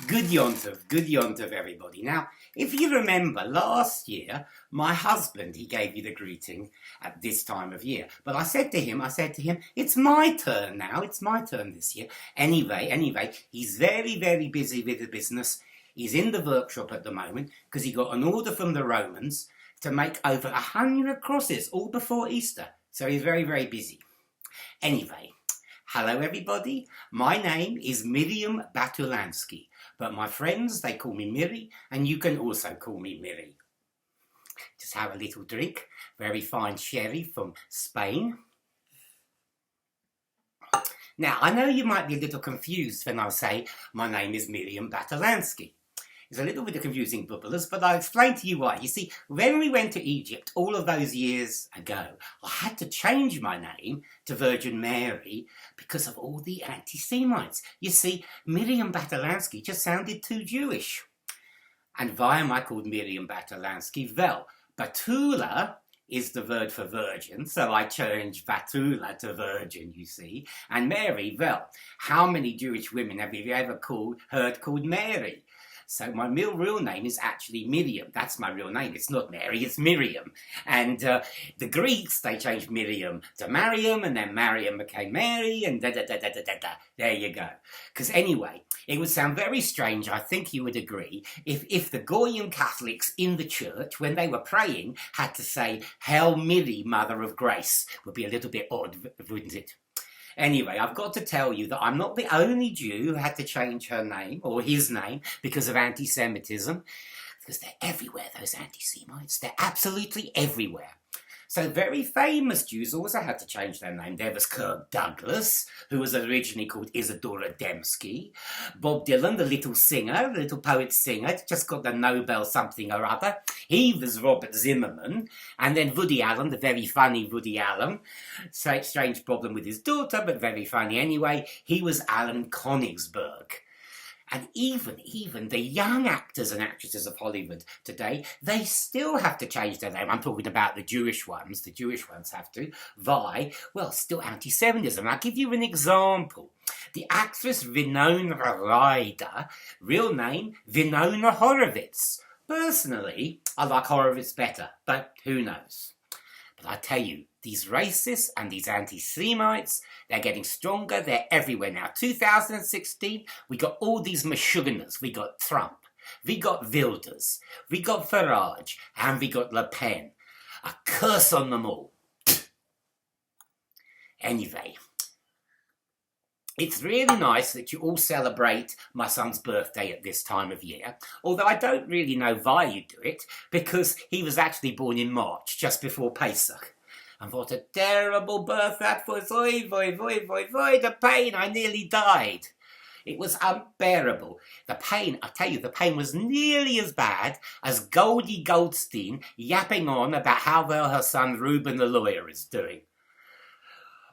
Good Yontov, everybody. Now, if you remember last year, my husband, he gave you the greeting at this time of year. But I said to him, it's my turn now. It's my turn this year. Anyway, he's very, very busy with the business. He's in the workshop at the moment because he got an order from the Romans to make over 100 crosses all before Easter. So he's very, very busy. Anyway, hello everybody. My name is Miriam Batulansky. But my friends, they call me Miri, and you can also call me Miri. Just have a little drink. Very fine sherry from Spain. Now, I know you might be a little confused when I say my name is Miriam Batulansky. It's a little bit confusing, bubblers, but I'll explain to you why. You see, when we went to Egypt all of those years ago, I had to change my name to Virgin Mary because of all the anti-Semites. You see, Miriam Batulansky just sounded too Jewish. And why am I called Miriam Batulansky? Well, Batula is the word for virgin, so I changed Batula to virgin, you see. And Mary, well, how many Jewish women have you ever heard called Mary? So my real name is actually Miriam. That's my real name. It's not Mary, it's Miriam. And the Greeks, they changed Miriam to Mariam, and then Mariam became Mary, and da-da-da-da-da-da-da. There you go. Because anyway, it would sound very strange, I think you would agree, if the Goyim Catholics in the church, when they were praying, had to say, Hail Mary, Mother of Grace. Would be a little bit odd, wouldn't it? Anyway, I've got to tell you that I'm not the only Jew who had to change her name, or his name, because of anti-Semitism. Because they're everywhere, those anti-Semites. They're absolutely everywhere. So very famous Jews also had to change their name. There was Kirk Douglas, who was originally called Isadora Dembski. Bob Dylan, the little singer, the little poet-singer, just got the Nobel something or other. He was Robert Zimmerman. And then Woody Allen, the very funny Woody Allen. Strange problem with his daughter, but very funny anyway. He was Alan Konigsberg. And even the young actors and actresses of Hollywood today, they still have to change their name. I'm talking about the Jewish ones. The Jewish ones have to. Why? Well, still anti-Semitism. I'll give you an example. The actress Winona Ryder, real name Winona Horowitz. Personally, I like Horowitz better, but who knows? But I tell you, these racists and these anti-Semites, they're getting stronger. They're everywhere now. 2016, we got all these Meshuggahs. We got Trump. We got Wilders. We got Farage. And we got Le Pen. A curse on them all. Anyway, it's really nice that you all celebrate my son's birthday at this time of year, although I don't really know why you do it, because he was actually born in March, just before Pesach. And what a terrible birth that was. Oi, the pain, I nearly died. It was unbearable. The pain, I tell you, the pain was nearly as bad as Goldie Goldstein yapping on about how well her son Reuben the lawyer is doing.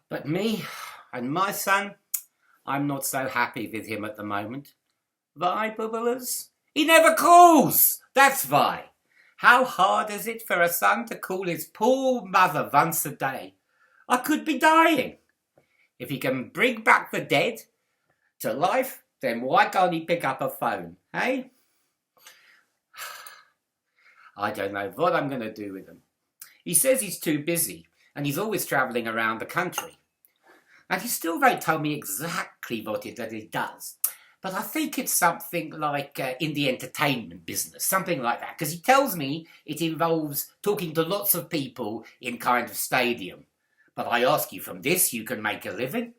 But me and my son, I'm not so happy with him at the moment. Why, bubblers? He never calls! That's why. How hard is it for a son to call his poor mother once a day? I could be dying. If he can bring back the dead to life, then why can't he pick up a phone, eh? I don't know what I'm going to do with him. He says he's too busy, and he's always travelling around the country. And he still won't tell me exactly what it is that he does. But I think it's something like in the entertainment business, something like that. Because he tells me it involves talking to lots of people in kind of stadium. But I ask you, from this you can make a living?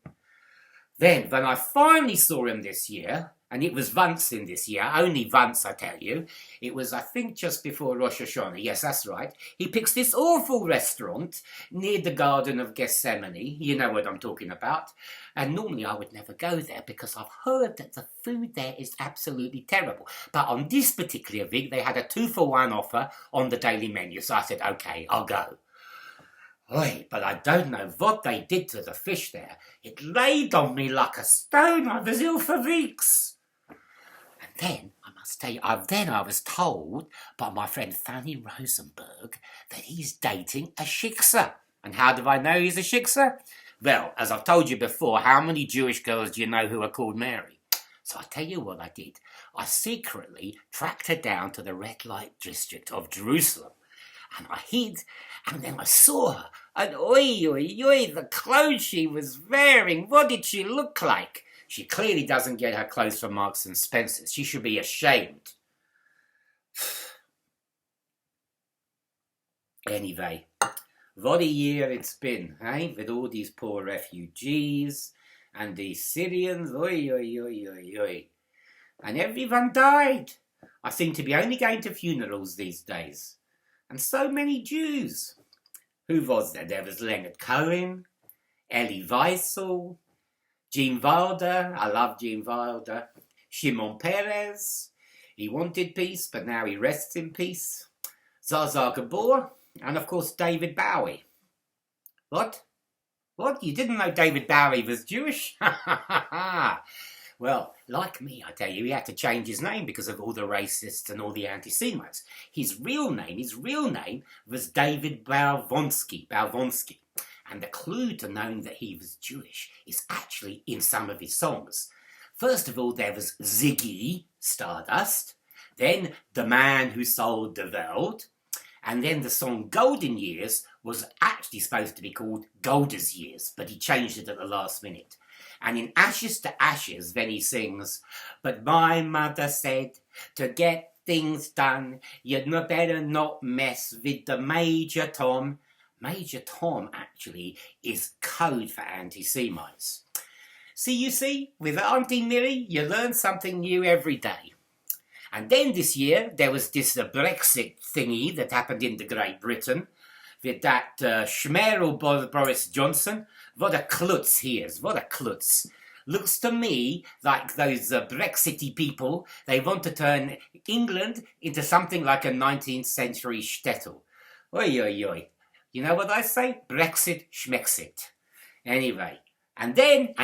Then, when I finally saw him this year, and it was once in this year, only once I tell you, it was I think just before Rosh Hashanah, yes that's right, he picks this awful restaurant near the Garden of Gethsemane, you know what I'm talking about, and normally I would never go there because I've heard that the food there is absolutely terrible, but on this particular week they had a 2-for-1 offer on the daily menu, so I said okay, I'll go. Oi, but I don't know what they did to the fish there. It laid on me like a stone. I was ill for weeks. And then, I must tell you, I was told by my friend Fanny Rosenberg that he's dating a shiksa. And how do I know he's a shiksa? Well, as I've told you before, how many Jewish girls do you know who are called Mary? So I tell you what I did. I secretly tracked her down to the red light district of Jerusalem. And I hid, and then I saw her. And oi, oi, oi, the clothes she was wearing. What did she look like? She clearly doesn't get her clothes from Marks and Spencer's. She should be ashamed. Anyway, what a year it's been, eh? With all these poor refugees and these Syrians. Oi, oi, oi, oi, oi. And everyone died. I seem to be only going to funerals these days. And so many Jews. Who was there? There was Leonard Cohen, Elie Wiesel, Gene Wilder. I love Gene Wilder. Shimon Peres. He wanted peace, but now he rests in peace. Zsa Zsa Gabor. And of course David Bowie. What? What? You didn't know David Bowie was Jewish? Ha ha ha ha. Well, like me, I tell you, he had to change his name because of all the racists and all the anti-Semites. His real name was David Balvonsky. And the clue to knowing that he was Jewish is actually in some of his songs. First of all, there was Ziggy Stardust, then The Man Who Sold the World, and then the song Golden Years was actually supposed to be called Golda's Years, but he changed it at the last minute. And in Ashes to Ashes, then he sings, but my mother said, to get things done, you'd better not mess with the Major Tom. Major Tom, actually, is code for anti-Semites. You see, with Auntie Millie, you learn something new every day. And then this year, there was this Brexit thingy that happened in the Great Britain, with that Schmerl Boris Johnson. What a klutz he is, what a klutz. Looks to me like those Brexity people, they want to turn England into something like a 19th century shtetl. Oi, oi, oi. You know what I say? Brexit, schmexit. Anyway, and then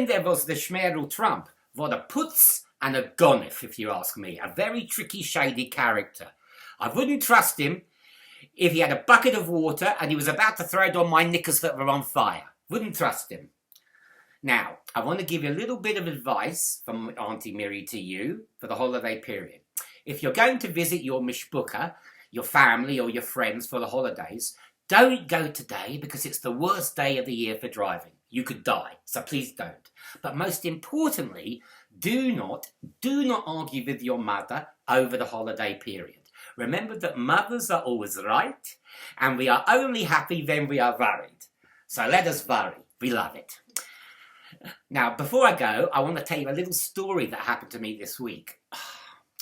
there was the Schmerl Trump. What a putz and a gonif, if you ask me. A very tricky, shady character. I wouldn't trust him if he had a bucket of water and he was about to throw it on my knickers that were on fire. Wouldn't trust him. Now, I want to give you a little bit of advice from Auntie Miri to you for the holiday period. If you're going to visit your mishpucha, your family or your friends for the holidays, don't go today because it's the worst day of the year for driving. You could die, so please don't. But most importantly, do not argue with your mother over the holiday period. Remember that mothers are always right, and we are only happy when we are worried. So let us worry. We love it. Now, before I go, I want to tell you a little story that happened to me this week.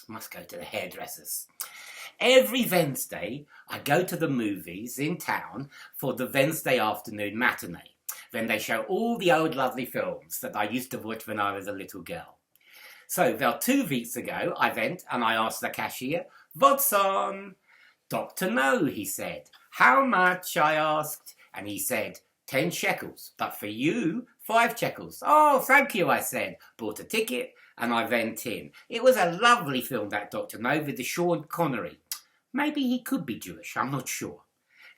Must go to the hairdressers. Every Wednesday, I go to the movies in town for the Wednesday afternoon matinee, when they show all the old lovely films that I used to watch when I was a little girl. So, about 2 weeks ago, I went and I asked the cashier, "What's on?" "Dr. No," he said. "How much?" I asked. And he said, 10 shekels, but for you, 5 shekels. "Oh, thank you," I said. Bought a ticket and I went in. It was a lovely film, that Dr. No, with the Sean Connery. Maybe he could be Jewish, I'm not sure.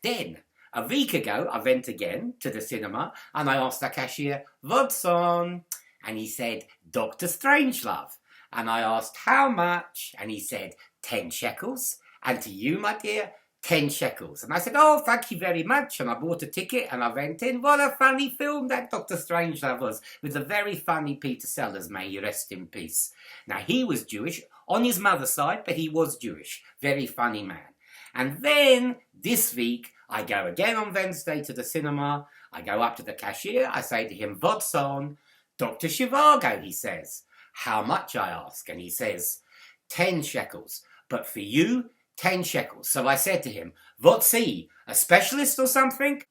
Then, a week ago, I went again to the cinema and I asked the cashier, "What's on?" And he said, "Dr. Strangelove." And I asked, "How much?" And he said, 10 shekels. "And to you, my dear, 10 shekels. And I said, "Oh, thank you very much." And I bought a ticket and I went in. What a funny film that Dr. Strangelove was, with the very funny Peter Sellers, may he rest in peace. Now, he was Jewish on his mother's side, but he was Jewish. Very funny man. And then this week, I go again on Wednesday to the cinema. I go up to the cashier. I say to him, "What's on?" "Dr. Zhivago," he says. "How much?" I ask. And he says, 10 shekels. But for you, 10 shekels. So I said to him, "What's he? A specialist or something?"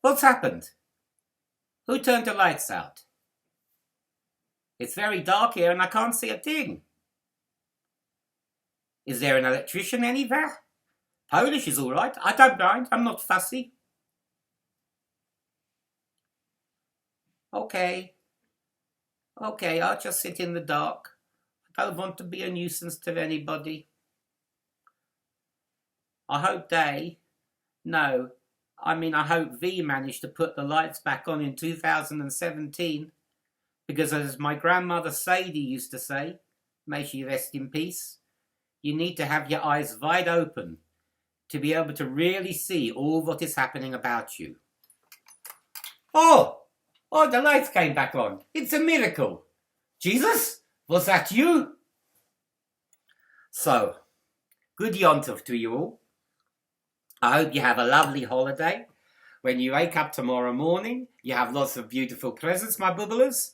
What's happened? Who turned the lights out? It's very dark here and I can't see a thing. Is there an electrician anywhere? Polish is all right. I don't mind. I'm not fussy. Okay, I'll just sit in the dark. I don't want to be a nuisance to anybody. I hope I hope V managed to put the lights back on in 2017, Because as my grandmother Sadie used to say, may she rest in peace, you need to have your eyes wide open to be able to really see all what is happening about you. Oh, the lights came back on. It's a miracle. Jesus, was that you? So, good yontov to you all. I hope you have a lovely holiday. When you wake up tomorrow morning, you have lots of beautiful presents, my bubblers.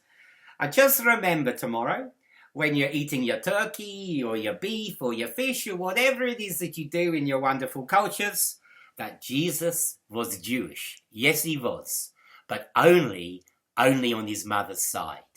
And just remember tomorrow, when you're eating your turkey or your beef or your fish or whatever it is that you do in your wonderful cultures, that Jesus was Jewish. Yes, he was. But only on his mother's side.